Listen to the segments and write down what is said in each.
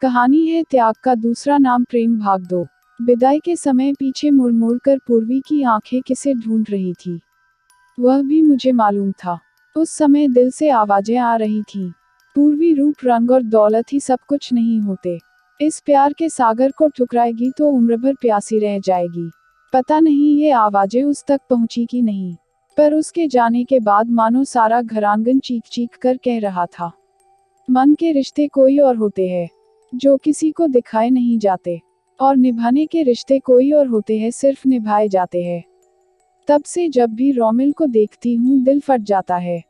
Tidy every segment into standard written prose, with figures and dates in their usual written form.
कहानी है त्याग का दूसरा नाम प्रेम भाग 2। विदाई के समय पीछे मुड़ मुड़ कर पूर्वी की आंखें किसे ढूंढ रही थी, वह भी मुझे मालूम था। उस समय दिल से आवाजें आ रही थीं। पूर्वी रूप रंग और दौलत ही सब कुछ नहीं होते। इस प्यार के सागर को ठुकराएगी तो उम्र भर प्यासी रह जाएगी। पता नहीं ये आवाजें उस तक पहुंची कि नहीं, पर उसके जाने के बाद मानो सारा घरांगन चीख चीख कर कह रहा था, मन के रिश्ते कोई और होते हैं जो किसी को दिखाए नहीं जाते, और निभाने के रिश्ते कोई और होते हैं सिर्फ निभाए जाते हैं। तब से जब भी रोमिल को देखती हूँ दिल फट जाता है।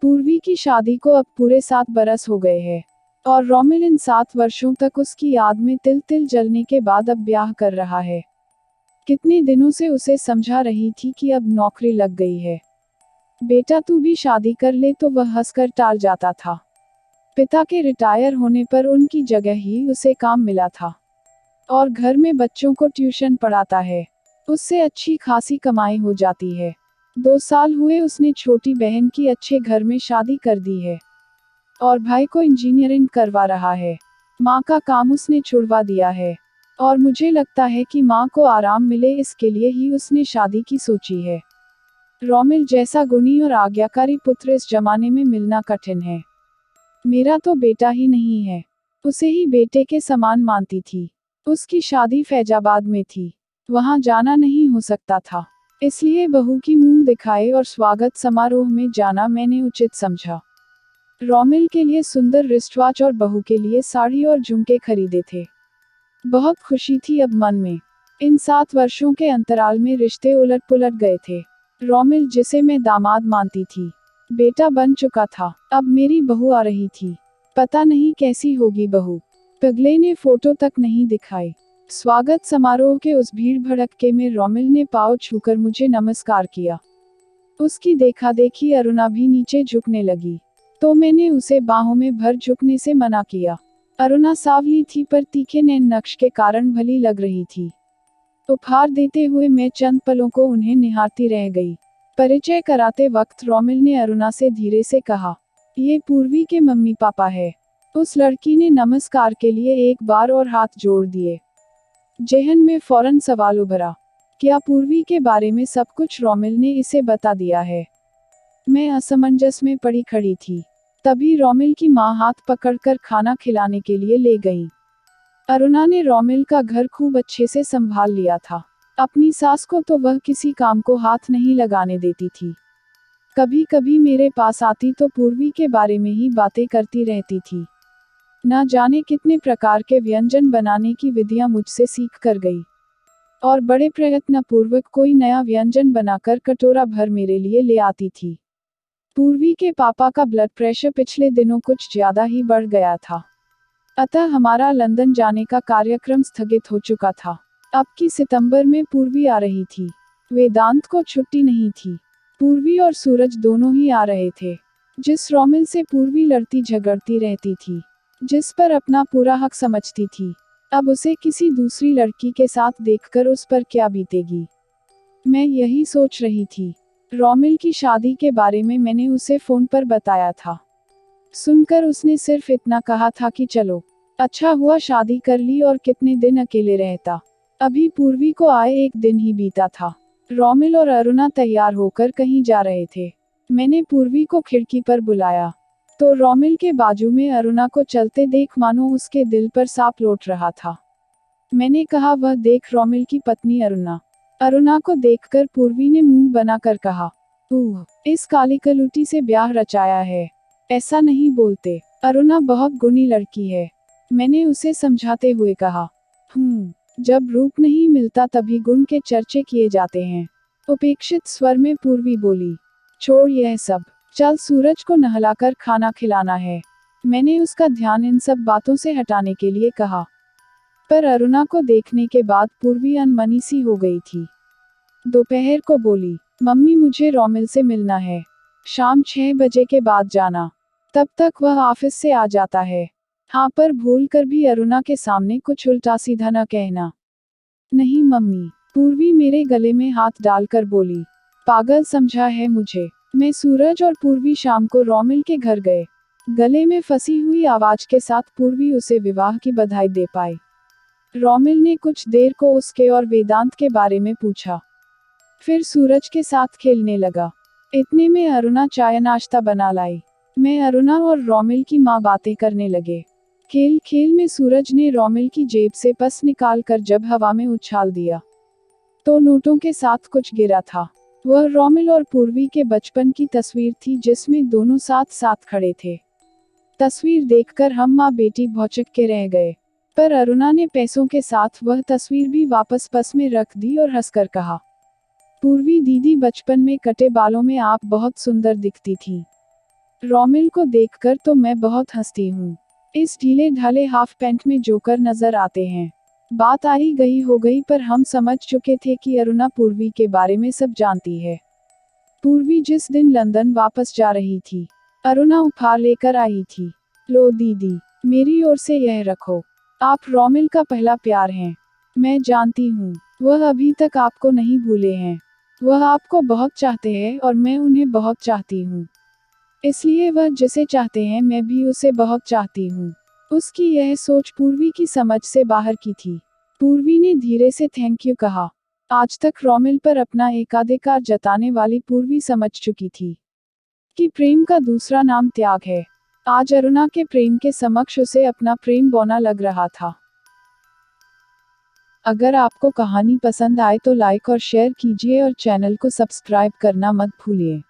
पूर्वी की शादी को अब पूरे 7 बरस हो गए हैं, और रोमिल इन 7 वर्षों तक उसकी याद में तिल तिल जलने के बाद अब ब्याह कर रहा है। कितने दिनों से उसे समझा रही थी कि अब नौकरी लग गई है, बेटा तू भी शादी कर ले, तो वह हंसकर टाल जाता था। पिता के रिटायर होने पर उनकी जगह ही उसे काम मिला था, और घर में बच्चों को ट्यूशन पढ़ाता है। उससे अच्छी खासी कमाई हो जाती है। 2 साल हुए उसने छोटी बहन की अच्छे घर में शादी कर दी है, और भाई को इंजीनियरिंग करवा रहा है। माँ का काम उसने छुड़वा दिया है, और मुझे लगता है कि माँ को आराम मिले इसके लिए ही उसने शादी की सोची है। रोमिल जैसा गुणी और आज्ञाकारी पुत्र इस जमाने में मिलना कठिन है। मेरा तो बेटा ही नहीं है, उसे ही बेटे के समान मानती थी। उसकी शादी फैजाबाद में थी, वहां जाना नहीं हो सकता था, इसलिए बहू की मुंह दिखाए और स्वागत समारोह में जाना मैंने उचित समझा। रोमिल के लिए सुंदर रिस्टवॉच और बहू के लिए साड़ी और झुमके खरीदे थे। बहुत खुशी थी अब मन में। इन 7 वर्षों के अंतराल में रिश्ते उलट पुलट गए थे। रोमिल जिसे मैं दामाद मानती थी, बेटा बन चुका था। अब मेरी बहू आ रही थी, पता नहीं कैसी होगी बहू। पगले ने फोटो तक नहीं दिखाई। स्वागत समारोह के उस भीड़ भड़क्के में रोमिल ने पाँव छूकर मुझे नमस्कार किया। उसकी देखा देखी अरुणा भी नीचे झुकने लगी, तो मैंने उसे बाहों में भर झुकने से मना किया। अरुणा सावली थी पर तीखे नैन नक्श के कारण भली लग रही थी। उपहार देते हुए मैं चंद पलों को उन्हें निहारती रह गई। परिचय कराते वक्त रोमिल ने अरुणा से धीरे से कहा, ये पूर्वी के मम्मी पापा है। उस लड़की ने नमस्कार के लिए एक बार और हाथ जोड़ दिए। जेहन में फौरन सवाल उभरा, क्या पूर्वी के बारे में सब कुछ रोमिल ने इसे बता दिया है? मैं असमंजस में पड़ी खड़ी थी। तभी रोमिल की माँ हाथ पकड़कर खाना खिलाने के लिए ले गई। अरुणा ने रोमिल का घर खूब अच्छे से संभाल लिया था। अपनी सास को तो वह किसी काम को हाथ नहीं लगाने देती थी। कभी कभी मेरे पास आती तो पूर्वी के बारे में ही बातें करती रहती थी। न जाने कितने प्रकार के व्यंजन बनाने की विधियां मुझसे सीख कर गई, और बड़े प्रयत्न पूर्वक कोई नया व्यंजन बनाकर कटोरा भर मेरे लिए ले आती थी। पूर्वी के पापा का ब्लड प्रेशर पिछले दिनों कुछ ज्यादा ही बढ़ गया था, अतः हमारा लंदन जाने का कार्यक्रम स्थगित हो चुका था। अब की सितंबर में पूर्वी आ रही थी। वेदांत को छुट्टी नहीं थी। पूर्वी और सूरज दोनों ही आ रहे थे। जिस रोमिल से पूर्वी लड़ती झगड़ती रहती थी, जिस पर अपना पूरा हक समझती थी, अब उसे किसी दूसरी लड़की के साथ देखकर उस पर क्या बीतेगी। मैं यही सोच रही थी। रोमिल की शादी के बारे में मैंने उसे फोन पर बताया था। सुनकर उसने सिर्फ इतना कहा था कि चलो, अच्छा हुआ शादी कर ली और कितने दिन अकेले रहता। अभी पूर्वी को आए 1 दिन ही बीता था। रोमिल और अरुणा तैयार होकर कहीं जा रहे थे। मैंने पूर्वी को खिड़की पर बुलाया, तो रोमिल के बाजू में अरुणा को चलते देख मानो उसके दिल पर सांप लौट रहा था। मैंने कहा, वह देख रोमिल की पत्नी अरुणा। अरुणा को देखकर पूर्वी ने मुंह बनाकर कहा, इस काली कलूटी से ब्याह रचाया है। ऐसा नहीं बोलते, अरुणा बहुत गुणी लड़की है। मैंने उसे समझाते हुए कहा, जब रूप नहीं मिलता तभी गुण के चर्चे किए जाते हैं। उपेक्षित स्वर में पूर्वी बोली, छोड़ यह सब, चल सूरज को नहलाकर खाना खिलाना है। मैंने उसका ध्यान इन सब बातों से हटाने के लिए कहा, पर अरुणा को देखने के बाद पूर्वी अनमनी सी हो गई थी। दोपहर को बोली, मम्मी मुझे रोमिल से मिलना है, शाम 6 बजे के बाद जाना, तब तक वह ऑफिस से आ जाता है। हाँ, पर भूल कर भी अरुणा के सामने कुछ उल्टा सीधा न कहना। नहीं मम्मी, पूर्वी मेरे गले में हाथ डालकर बोली, पागल समझा है मुझे। मैं सूरज और पूर्वी शाम को रोमिल के घर गए। गले में फंसी हुई आवाज के साथ पूर्वी उसे विवाह की बधाई दे पाई। रोमिल ने कुछ देर को उसके और वेदांत के बारे में पूछा, फिर सूरज के साथ खेलने लगा। इतने में अरुणा चाय नाश्ता बना लाई। मैं, अरुणा और रोमिल की माँ बातें करने लगे। खेल खेल में सूरज ने रोमिल की जेब से पर्स निकाल कर जब हवा में उछाल दिया तो नोटों के साथ कुछ गिरा था। वह रोमिल और पूर्वी के बचपन की तस्वीर थी जिसमें दोनों साथ साथ खड़े थे। तस्वीर देखकर हम माँ बेटी भौचक के रह गए। पर अरुणा ने पैसों के साथ वह तस्वीर भी वापस पर्स में रख दी और हंसकर कहा, पूर्वी दीदी, बचपन में कटे बालों में आप बहुत सुंदर दिखती थी। रोमिल को देखकर तो मैं बहुत हंसती हूँ। इस ढीले ढाले हाफ पैंट में जोकर नजर आते हैं। बात आई गई हो गई, पर हम समझ चुके थे कि अरुणा पूर्वी के बारे में सब जानती है। पूर्वी जिस दिन लंदन वापस जा रही थी, अरुणा उपहार लेकर आई थी। लो दीदी, मेरी ओर से यह रखो। आप रोमिल का पहला प्यार हैं। मैं जानती हूँ, वह अभी तक आपको नहीं भूले हैं। वह आपको बहुत चाहते हैं और मैं उन्हें बहुत चाहती हूँ। इसलिए वह जिसे चाहते हैं मैं भी उसे बहुत चाहती हूँ। उसकी यह सोच पूर्वी की समझ से बाहर की थी। पूर्वी ने धीरे से थैंक यू कहा। आज तक रोमिल पर अपना एकाधिकार जताने वाली पूर्वी समझ चुकी थी कि प्रेम का दूसरा नाम त्याग है। आज अरुणा के प्रेम के समक्ष उसे अपना प्रेम बौना लग रहा था। अगर आपको कहानी पसंद आए तो लाइक और शेयर कीजिए और चैनल को सब्सक्राइब करना मत भूलिए।